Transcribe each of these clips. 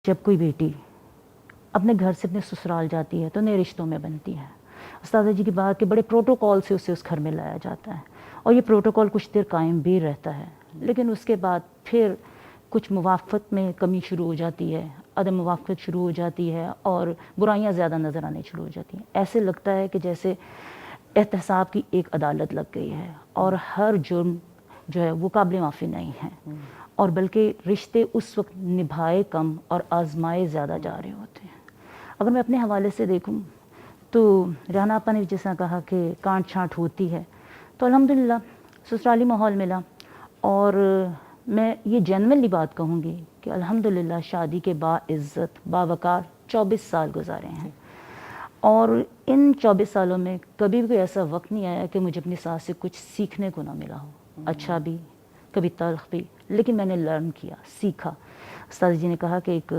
جب کوئی بیٹی اپنے گھر سے اپنے سسرال جاتی ہے تو نئے رشتوں میں بنتی ہے. استاذہ جی کی بات کہ بڑے پروٹوکول سے اسے اس گھر میں لایا جاتا ہے اور یہ پروٹوکول کچھ دیر قائم بھی رہتا ہے، لیکن اس کے بعد پھر کچھ موافقت میں کمی شروع ہو جاتی ہے، عدم موافقت شروع ہو جاتی ہے اور برائیاں زیادہ نظر آنے شروع ہو جاتی ہیں. ایسے لگتا ہے کہ جیسے احتساب کی ایک عدالت لگ گئی ہے اور ہر جرم جو ہے وہ قابل معافی نہیں ہے، اور بلکہ رشتے اس وقت نبھائے کم اور آزمائے زیادہ جا رہے ہوتے ہیں. اگر میں اپنے حوالے سے دیکھوں تو ریحانہ آپا نے جس طرح کہا کہ کانٹ چھانٹ ہوتی ہے، تو الحمدللہ سسرالی ماحول ملا، اور میں یہ جینوئنلی بات کہوں گی کہ الحمدللہ شادی کے باعزت باوقار 24 سال گزارے ہیں، اور ان 24 سالوں میں کبھی بھی کوئی ایسا وقت نہیں آیا کہ مجھے اپنی ساس سے کچھ سیکھنے کو نہ ملا ہو، اچھا بھی کبھی تلخ بھی، لیکن میں نے لرن کیا، سیکھا. استاد جی نے کہا کہ ایک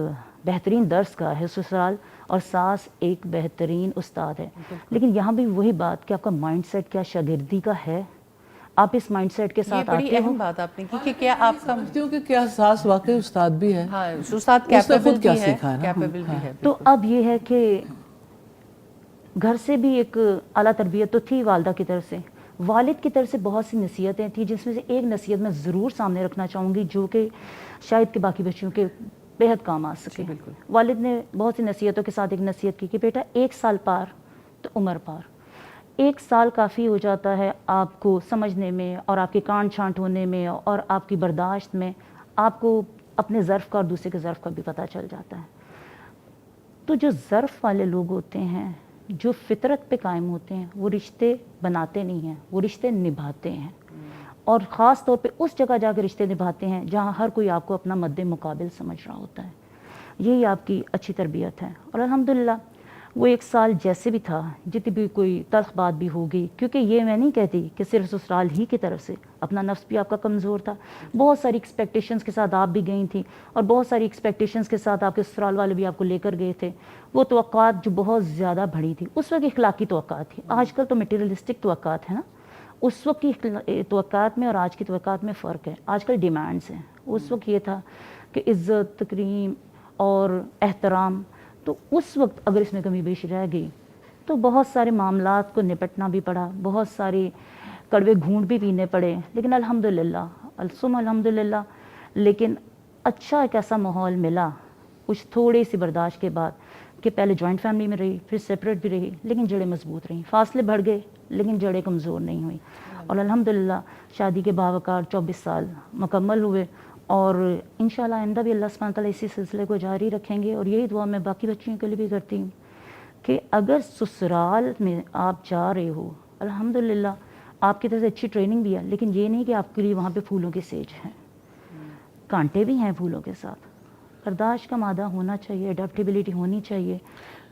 بہترین درس گاہ ہے سسرال، اور ساس ایک بہترین استاد ہے. لیکن یہاں بھی وہی بات کہ آپ کا مائنڈ سیٹ کیا شاگردی کا ہے، آپ اس مائنڈ سیٹ کے ساتھ آتے ہو. یہ بڑی اہم بات آپ نے کی کہ کیا آپ کا سمجھتی ہوں کہ کیا ساس واقعی استاد بھی ہے، ہاں استاد اس نے کیپیبل خود کیا بھی ہے، سیکھا ہے نا. کیپیبل بھی ہے. تو اب یہ ہے کہ گھر سے بھی ایک اعلیٰ تربیت تو تھی والدہ کی طرف سے، والد کی طرف سے بہت سی نصیحتیں تھیں، جس میں سے ایک نصیحت میں ضرور سامنے رکھنا چاہوں گی جو کہ شاید کہ باقی بچوں کے بےحد کام آ سکے. بالکل. والد نے بہت سی نصیحتوں کے ساتھ ایک نصیحت کی کہ بیٹا 1 سال پار تو عمر پار. 1 سال کافی ہو جاتا ہے آپ کو سمجھنے میں اور آپ کے کانٹ چھانٹ ہونے میں اور آپ کی برداشت میں، آپ کو اپنے ظرف کا اور دوسرے کے ظرف کا بھی پتہ چل جاتا ہے. تو جو ظرف والے لوگ ہوتے ہیں، جو فطرت پہ قائم ہوتے ہیں، وہ رشتے بناتے نہیں ہیں، وہ رشتے نبھاتے ہیں، اور خاص طور پہ اس جگہ جا کے رشتے نبھاتے ہیں جہاں ہر کوئی آپ کو اپنا مد مقابل سمجھ رہا ہوتا ہے. یہی آپ کی اچھی تربیت ہے، اور الحمدللہ وہ 1 سال جیسے بھی تھا، جتنی بھی کوئی تلخ بات بھی ہوگی، کیونکہ یہ میں نہیں کہتی کہ صرف سسرال ہی کی طرف سے، اپنا نفس بھی آپ کا کمزور تھا، بہت ساری ایکسپیکٹیشنز کے ساتھ آپ بھی گئی تھیں، اور بہت ساری ایکسپیکٹیشنز کے ساتھ آپ کے سسرال والے بھی آپ کو لے کر گئے تھے. وہ توقعات جو بہت زیادہ بڑھی تھی، اس وقت اخلاقی توقعات تھی. آج کل تو میٹیریلسٹک توقعات ہیں نا، اس وقت کی توقعات میں اور آج کی توقعات میں فرق ہے. آج کل ڈیمانڈز ہیں، اس وقت یہ تھا کہ عزت، تکریم اور احترام. تو اس وقت اگر اس میں کمی بیشی رہ گئی تو بہت سارے معاملات کو نپٹنا بھی پڑا، بہت سارے کڑوے گھونٹ بھی پینے پڑے. لیکن الحمدللہ ثم الحمدللہ، لیکن اچھا ایک ایسا ماحول ملا کچھ تھوڑی سی برداشت کے بعد کہ پہلے جوائنٹ فیملی میں رہی، پھر سپریٹ بھی رہی، لیکن جڑیں مضبوط رہیں. فاصلے بڑھ گئے لیکن جڑیں کمزور نہیں ہوئیں، اور الحمدللہ شادی کے باوقار 24 سال مکمل ہوئے. اور انشاءاللہ آئندہ بھی اللہ سبحانہ تعالیٰ اسی سلسلے کو جاری رکھیں گے. اور یہی دعا میں باقی بچیوں کے لیے بھی کرتی ہوں کہ اگر سسرال میں آپ جا رہے ہو، الحمدللہ آپ کی طرف سے اچھی ٹریننگ بھی ہے، لیکن یہ نہیں کہ آپ کے لیے وہاں پہ پھولوں کے سیج ہیں، کانٹے بھی ہیں پھولوں کے ساتھ. برداشت کا مادہ ہونا چاہیے، اڈیپٹیبلٹی ہونی چاہیے.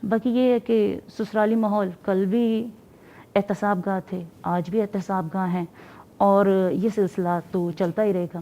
باقی یہ ہے کہ سسرالی ماحول کل بھی احتساب گاہ تھے، آج بھی احتساب گاہ ہیں، اور یہ سلسلہ تو چلتا ہی رہے گا.